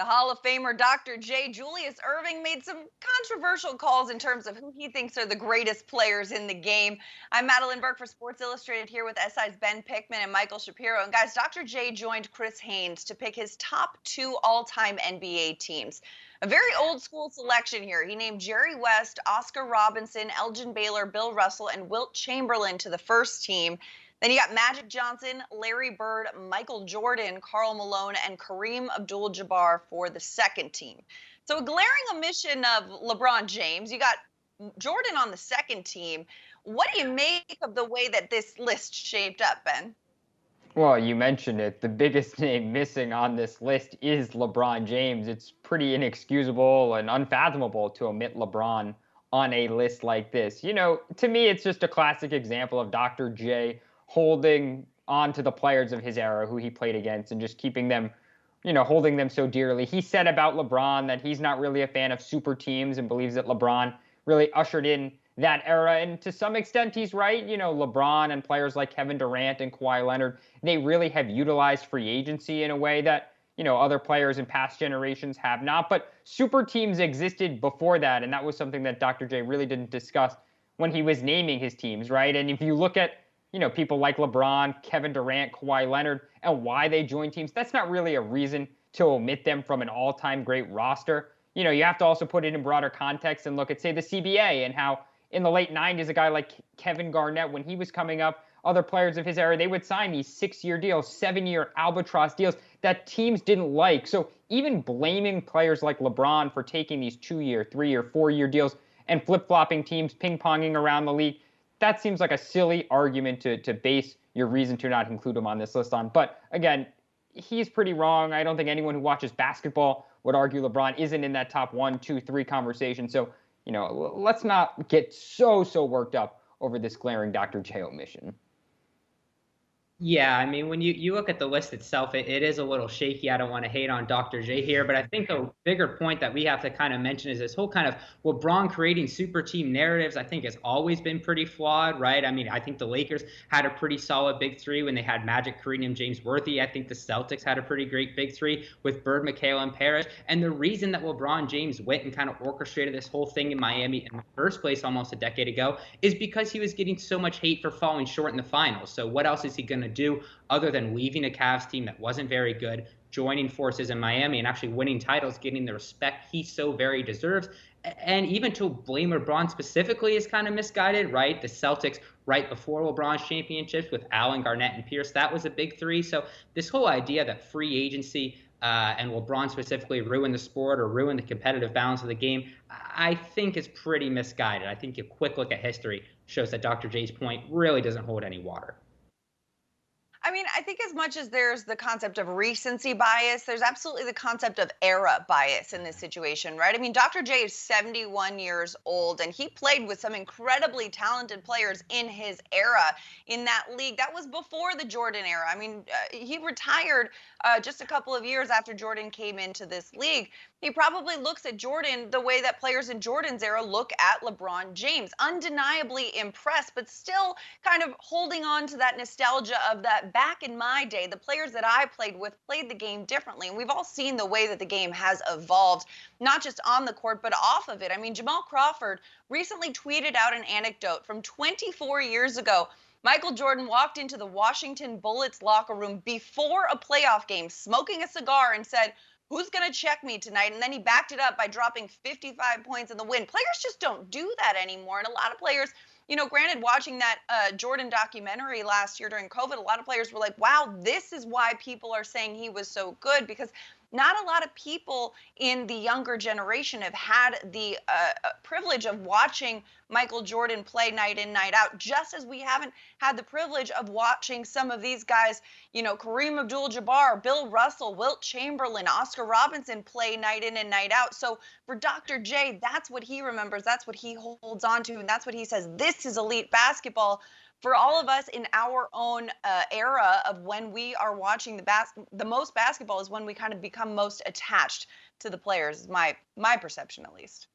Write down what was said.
The Hall of Famer Dr. J. Julius Erving made some controversial calls in terms of who he thinks are the greatest players in the game. I'm Madeline Burke for Sports Illustrated here with SI's Ben Pickman and Michael Shapiro. And guys, Dr. J joined Chris Haynes to pick his top 2 all-time NBA teams. A very old school selection here. He named Jerry West, Oscar Robinson, Elgin Baylor, Bill Russell, and Wilt Chamberlain to the first team. Then you got Magic Johnson, Larry Bird, Michael Jordan, Karl Malone, and Kareem Abdul-Jabbar for the second team. So a glaring omission of LeBron James. You got Jordan on the second team. What do you make of the way that this list shaped up, Ben? Well, you mentioned it. The biggest name missing on this list is LeBron James. It's pretty inexcusable and unfathomable to omit LeBron on a list like this. To me, it's just a classic example of Dr. J holding on to the players of his era who he played against and just keeping them, holding them so dearly. He said about LeBron that he's not really a fan of super teams and believes that LeBron really ushered in that era. And to some extent, he's right. LeBron and players like Kevin Durant and Kawhi Leonard, they really have utilized free agency in a way that, other players in past generations have not. But super teams existed before that. And that was something that Dr. J really didn't discuss when he was naming his teams, right? And if you look at, people like LeBron, Kevin Durant, Kawhi Leonard, and why they joined teams, that's not really a reason to omit them from an all-time great roster. You have to also put it in broader context and look at, say, the CBA and how in the late 90s, a guy like Kevin Garnett, when he was coming up, other players of his era, they would sign these 6-year deals, 7-year albatross deals that teams didn't like. So even blaming players like LeBron for taking these 2-year, 3-year, 4-year deals and flip-flopping teams, ping-ponging around the league, that seems like a silly argument to base your reason to not include him on this list on. But again, he's pretty wrong. I don't think anyone who watches basketball would argue LeBron isn't in that top 1, 2, 3 conversation. So, let's not get so worked up over this glaring Dr. J omission. Yeah, I mean, when you look at the list itself, it is a little shaky. I don't want to hate on Dr. J here, but I think the bigger point that we have to kind of mention is this whole kind of LeBron creating super team narratives, I think has always been pretty flawed, right? I mean, I think the Lakers had a pretty solid big three when they had Magic, Kareem, and James Worthy. I think the Celtics had a pretty great big three with Bird, McHale, and Parrish. And the reason that LeBron James went and kind of orchestrated this whole thing in Miami in the first place almost a decade ago is because he was getting so much hate for falling short in the finals. So what else is he going to do other than leaving a Cavs team that wasn't very good, joining forces in Miami and actually winning titles, getting the respect he so very deserves? And even to blame LeBron specifically is kind of misguided, right? The Celtics right before LeBron's championships with Allen, Garnett, and Pierce, that was a big three. So this whole idea that free agency and LeBron specifically ruined the sport or ruined the competitive balance of the game, I think is pretty misguided. I think a quick look at history shows that Dr. J's point really doesn't hold any water. I mean, I think as much as there's the concept of recency bias, there's absolutely the concept of era bias in this situation, right? I mean, Dr. J is 71 years old, and he played with some incredibly talented players in his era in that league. That was before the Jordan era. I mean, he retired just a couple of years after Jordan came into this league. He probably looks at Jordan the way that players in Jordan's era look at LeBron James, undeniably impressed, but still kind of holding on to that nostalgia of that back in my day, the players that I played with played the game differently. And we've all seen the way that the game has evolved, not just on the court, but off of it. I mean, Jamal Crawford recently tweeted out an anecdote from 24 years ago. Michael Jordan walked into the Washington Bullets locker room before a playoff game, smoking a cigar, and said, "Who's going to check me tonight?" And then he backed it up by dropping 55 points in the win. Players just don't do that anymore. And a lot of players, granted, watching that Jordan documentary last year during COVID, a lot of players were like, wow, this is why people are saying he was so good, because not a lot of people in the younger generation have had the privilege of watching Michael Jordan play night in, night out, just as we haven't had the privilege of watching some of these guys, Kareem Abdul-Jabbar, Bill Russell, Wilt Chamberlain, Oscar Robinson play night in and night out. So for Dr. J, that's what he remembers. That's what he holds on to. And that's what he says, this is elite basketball. For all of us in our own era of when we are watching the most basketball is when we kind of become most attached to the players, is my perception at least.